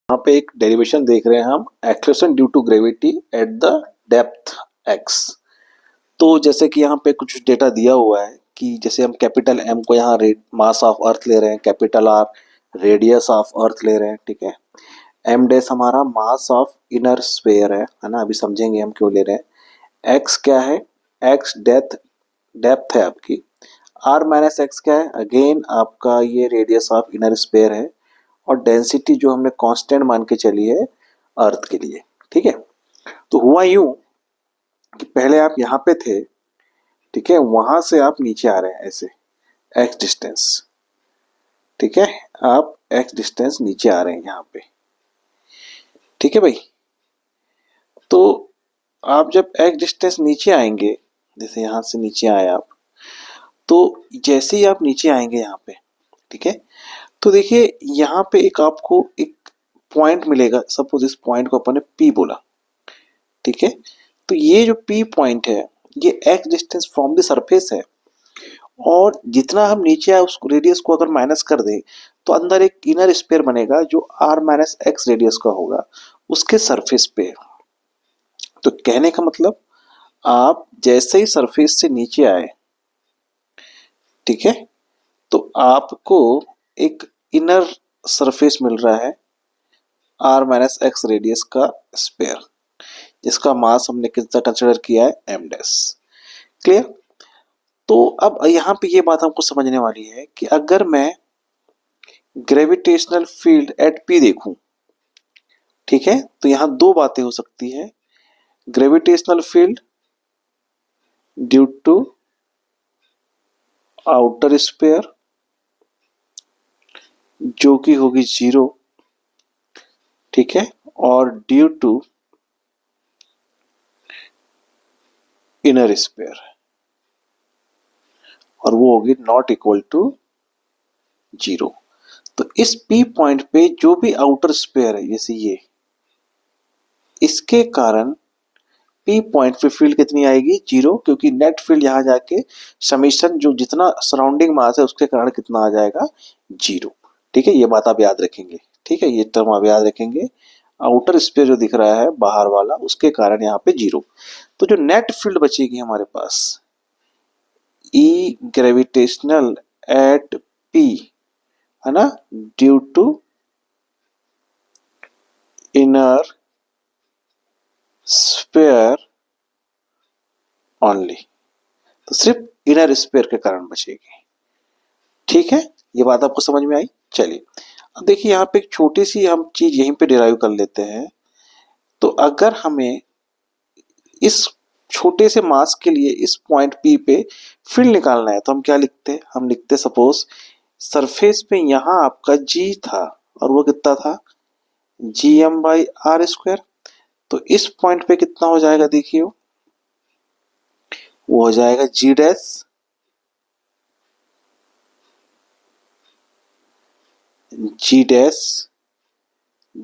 यहाँ पे एक डेरिवेशन देख रहे हैं हम, acceleration due to gravity at the depth x। तो जैसे कि यहाँ पे कुछ डेटा दिया हुआ है कि जैसे हम कैपिटल M को यहाँ मास ऑफ अर्थ ले रहे हैं, capital R radius of earth ले रहे हैं, ठीक है। m डैश हमारा मास ऑफ इनर स्फीयर है ना, अभी समझेंगे हम क्यों ले रहे हैं। x क्या है, x डेप्थ है आपकी। r माइनस एक्स क्या है, अगेन आपका ये रेडियस ऑफ इनर स्फीयर है, और डेंसिटी जो हमने कांस्टेंट मान के चली है अर्थ के लिए, ठीक है। तो हुआ यूं कि पहले आप यहाँ पे थे, ठीक है, वहां से आप नीचे आ रहे हैं ऐसे एक्स डिस्टेंस, ठीक है, आप एक्स डिस्टेंस नीचे आ रहे हैं यहाँ पे, ठीक है भाई। तो आप जब एक्स डिस्टेंस नीचे आएंगे, जैसे यहाँ से नीचे आए आप, तो जैसे ही आप नीचे आएंगे यहाँ पे, ठीक है, तो देखिए यहाँ पे एक आपको एक पॉइंट मिलेगा। सपोज इस पॉइंट को अपन ने P बोला, ठीक है। तो ये जो P पॉइंट है ये x distance from the surface है, और जितना हम नीचे आए उस रेडियस को अगर माइनस कर दें तो अंदर एक इनर स्फीयर बनेगा जो r माइनस एक्स रेडियस का होगा उसके सरफेस पे। तो कहने का मतलब आप जैसे ही सरफेस से नीचे आए, ठीक है, तो आपको एक इनर सरफेस मिल रहा है r माइनस एक्स रेडियस का स्फीयर, जिसका मास हमने कितना कंसिडर किया है, m डैश। क्लियर। तो अब यहाँ पे ये बात हमको समझने वाली है कि अगर मैं ग्रेविटेशनल फील्ड एट P देखूं, ठीक है, तो यहाँ दो बातें हो सकती है। Gravitational field due to outer sphere जो कि होगी 0, ठीक है, और ड्यू टू इनर स्फीयर, और वो होगी नॉट इक्वल टू 0। तो इस P पॉइंट पे जो भी आउटर स्फीयर है, जैसे ये, इसके कारण P पॉइंट पे फील्ड कितनी आएगी, 0, क्योंकि नेट फील्ड यहां जाके समीशन जो जितना सराउंडिंग मास है उसके कारण कितना आ जाएगा, 0, ठीक है। ये बात आप याद रखेंगे, ठीक है, ये टर्म आप याद रखेंगे। आउटर स्फीयर जो दिख रहा है बाहर वाला, उसके कारण यहाँ पे 0। तो जो नेट फील्ड बचेगी हमारे पास, ई ग्रेविटेशनल एट P, है ना, due to inner sphere only, तो सिर्फ इनर स्फीयर के कारण बचेगी, ठीक है। ये बात आपको समझ में आई। चलिए अब देखिए यहाँ पे एक छोटी सी हम चीज यहीं पे डिराइव कर लेते हैं। तो अगर हमें इस छोटे से मास के लिए इस पॉइंट P पे फील्ड निकालना है तो हम क्या लिखते हैं, हम लिखते सपोज सरफेस पे यहाँ आपका G था और वो कितना था, GM बाई आर स्क्वायर। तो इस पॉइंट पे कितना हो जाएगा, देखिए वो हो जाएगा G dash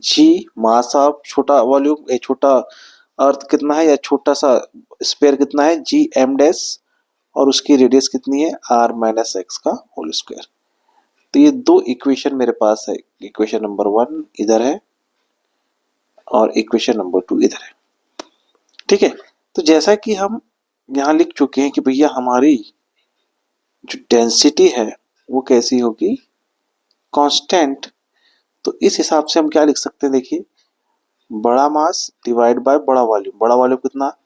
G mass of छोटा वॉल्यूम, छोटा अर्थ कितना है, या छोटा सा स्पेयर कितना है, GM डैश, और उसकी रेडियस कितनी है, r माइनस एक्स का होल स्क्वायर। तो ये दो इक्वेशन मेरे पास है, इक्वेशन नंबर 1 इधर है और इक्वेशन नंबर 2 इधर है, ठीक है। तो जैसा कि हम यहाँ लिख चुके हैं कि भैया हमारी जो डेंसिटी है वो कैसी होगी, कांस्टेंट। तो इस हिसाब से हम क्या लिख सकते हैं, देखिए बड़ा मास डिवाइड बाय बड़ा वॉल्यूम, बड़ा वॉल्यूम कितना,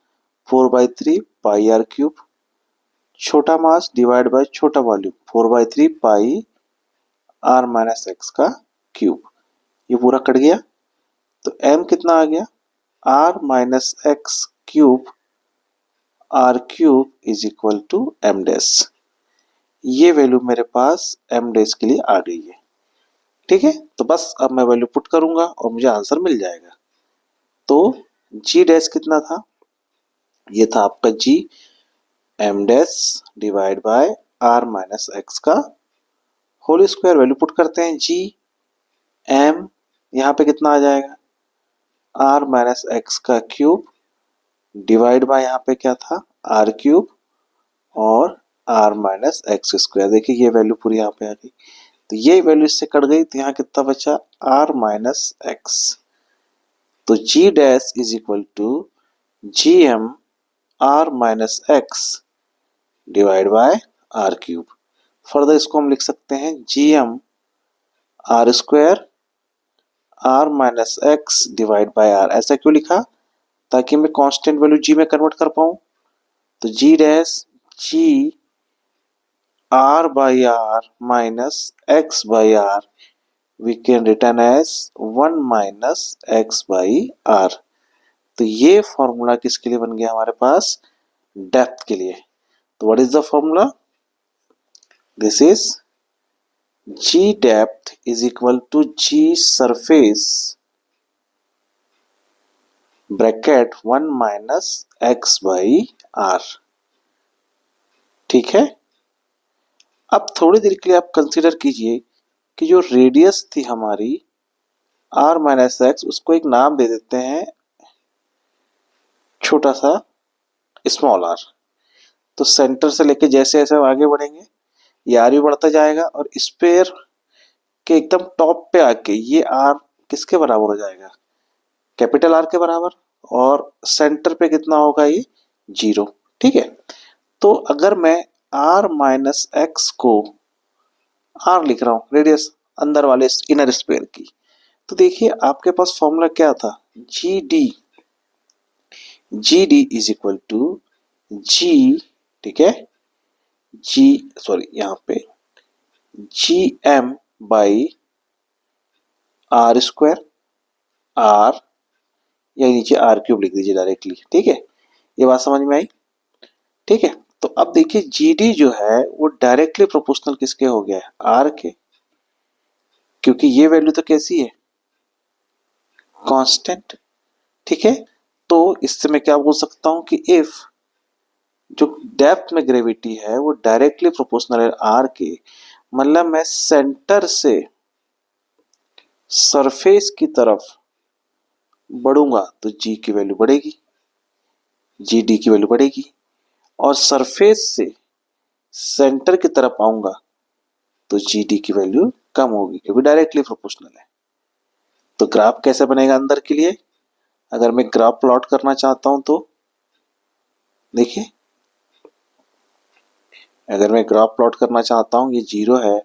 4/3 पाई आर क्यूब, छोटा मास डिवाइड बाय छोटा volume 4/3 pi r minus x का क्यूब। ये पूरा कट गया, तो m कितना आ गया, r minus x cube r cube is equal to m dash. ये वैल्यू मेरे पास m डैश के लिए आ गई है, ठीक है। तो बस अब मैं वैल्यू पुट करूंगा और मुझे आंसर मिल जाएगा। तो g डैश कितना था, ये था आपका g m dash divide by r minus x का होल स्क्वायर। वैल्यू पुट करते हैं, g m यहाँ पे कितना आ जाएगा, r माइनस एक्स का क्यूब डिवाइड बाय यहाँ पे क्या था, r क्यूब और r माइनस एक्स स्क्वायर। देखिए ये वैल्यू पूरी यहाँ पे आ गई। तो ये वैल्यू इससे कट गई, तो यहाँ कितना बचा, r माइनस एक्स। तो g dash is equal to gm r minus x divide by r cube. Further इसको हम लिख सकते हैं gm r square r minus x divide by r। ऐसा क्यों लिखा, ताकि मैं कांस्टेंट वैल्यू g में कन्वर्ट कर पाऊं। तो g dash g r by r minus x by r we can return as 1 minus x by r। तो ये फॉर्मूला किसके लिए बन गया हमारे पास, डेप्थ के लिए। तो what is the formula, this is g depth is equal to g surface bracket 1 minus x by r। ठीक है। अब थोड़ी देर के लिए आप कंसीडर कीजिए कि जो रेडियस थी हमारी r माइनस एक्स, उसको एक नाम दे देते हैं छोटा सा स्मॉल r। तो सेंटर से लेके जैसे जैसे हम आगे बढ़ेंगे ये r भी बढ़ता जाएगा, और स्फीयर के एकदम टॉप पे आके ये r किसके बराबर हो जाएगा, कैपिटल R के बराबर। और सेंटर पे कितना होगा, ये 0। ठीक है। तो अगर मैं r माइनस एक्स को r लिख रहा हूं, रेडियस अंदर वाले इनर स्फीयर की, तो देखिए आपके पास फॉर्मूला क्या था, G D is equal to G, ठीक है, जी सॉरी यहाँ पे G M by R square R, या नीचे आर क्यूब लिख दीजिए डायरेक्टली। ठीक है, ये बात समझ में आई। ठीक है। तो अब देखिए जी डी जो है वो डायरेक्टली प्रोपोर्शनल किसके हो गया है, आर के, क्योंकि ये वैल्यू तो कैसी है, कांस्टेंट। ठीक है। तो इससे मैं क्या बोल सकता हूं कि इफ जो डेप्थ में ग्रेविटी है वो डायरेक्टली प्रोपोर्शनल है आर के, मतलब मैं सेंटर से सरफेस की तरफ बढ़ूंगा तो जी की वैल्यू बढ़ेगी, जी डी की वैल्यू बढ़ेगी, और सरफेस से सेंटर की तरफ आऊंगा तो जी डी की वैल्यू कम होगी, क्योंकि डायरेक्टली प्रोपोर्शनल है। तो ग्राफ कैसे बनेगा अंदर के लिए, अगर मैं ग्राफ प्लॉट करना चाहता हूं तो देखिए, अगर मैं ग्राफ प्लॉट करना चाहता हूं, ये 0 है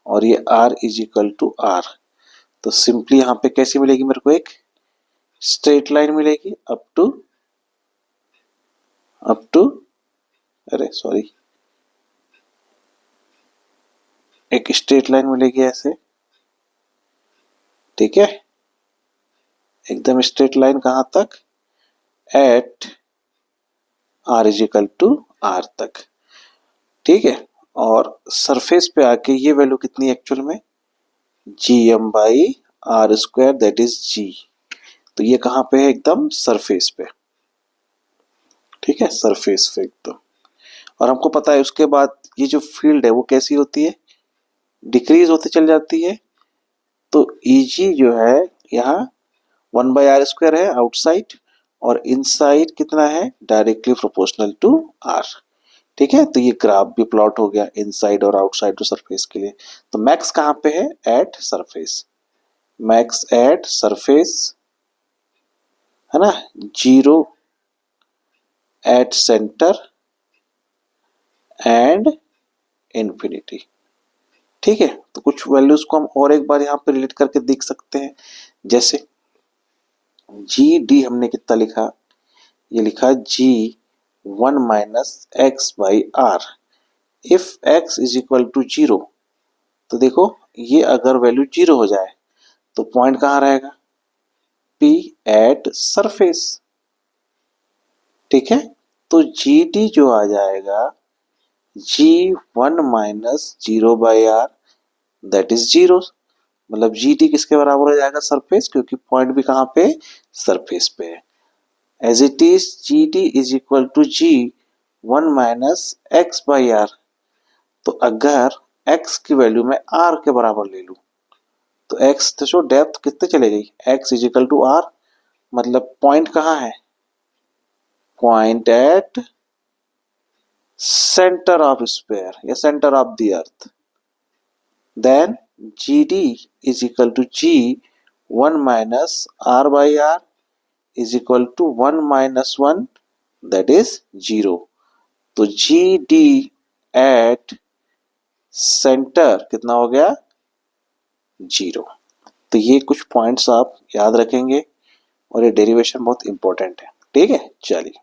और ये r is equal to R, तो सिंपली यहाँ पे कैसी मिलेगी मेरे को, एक स्ट्रेट लाइन मिलेगी अप टू अरे सॉरी, एक स्ट्रेट लाइन मिलेगी ऐसे। ठीक है, एकदम स्ट्रेट लाइन कहां तक, at r is equal to R तक। ठीक है। और सरफेस पे आके ये वैल्यू कितनी एक्चुअल में, G M by R square that is G. तो ये कहां पे है, एकदम सरफेस पे। ठीक है, सरफेस पे एकदम। और हमको पता है उसके बाद ये जो फील्ड है वो कैसी होती है, डिक्रीज होते चल जाती है। तो Eg जो है यहाँ 1 बाई आर स्क्वायर है आउटसाइड, और इनसाइड कितना है, डायरेक्टली प्रोपोर्शनल टू आर। ठीक है। तो ये ग्राफ भी प्लॉट हो गया इनसाइड और आउटसाइड टू सरफेस के लिए। तो मैक्स कहां पे है, at surface, max at surface, है ना, 0 एट सेंटर एंड इंफिनिटी। ठीक है। तो कुछ वैल्यूज को हम और एक बार यहाँ पे रिलेट करके देख सकते हैं, जैसे जी डी हमने कितना लिखा, ये लिखा g 1 minus x by r. If x is equal to 0, तो देखो ये अगर वैल्यू 0 हो जाए तो पॉइंट कहाँ रहेगा, P एट सरफेस। ठीक है। तो जी डी जो आ जाएगा g 1 minus 0 by r that is 0, मतलब जी टी किसके बराबर हो जाएगा, सरफेस, क्योंकि पॉइंट भी कहाँ पे, सरफेस पे है। As it is g t is equal to ji 1 minus x by r. तो अगर x की वैल्यू मैं r के बराबर ले लूं, तो x तो डेप्थ कितने चले गई, x is equal to r, मतलब पॉइंट कहाँ है, point at centre of sphere या centre of the earth. Then G D is equal to ji 1 minus R by R is equal to 1 minus 1 that is 0। तो G D at centre कितना हो गया 0। तो ये कुछ पॉइंट्स आप याद रखेंगे और ये डेरिवेशन बहुत इंपॉर्टेंट है। ठीक है, चलिए।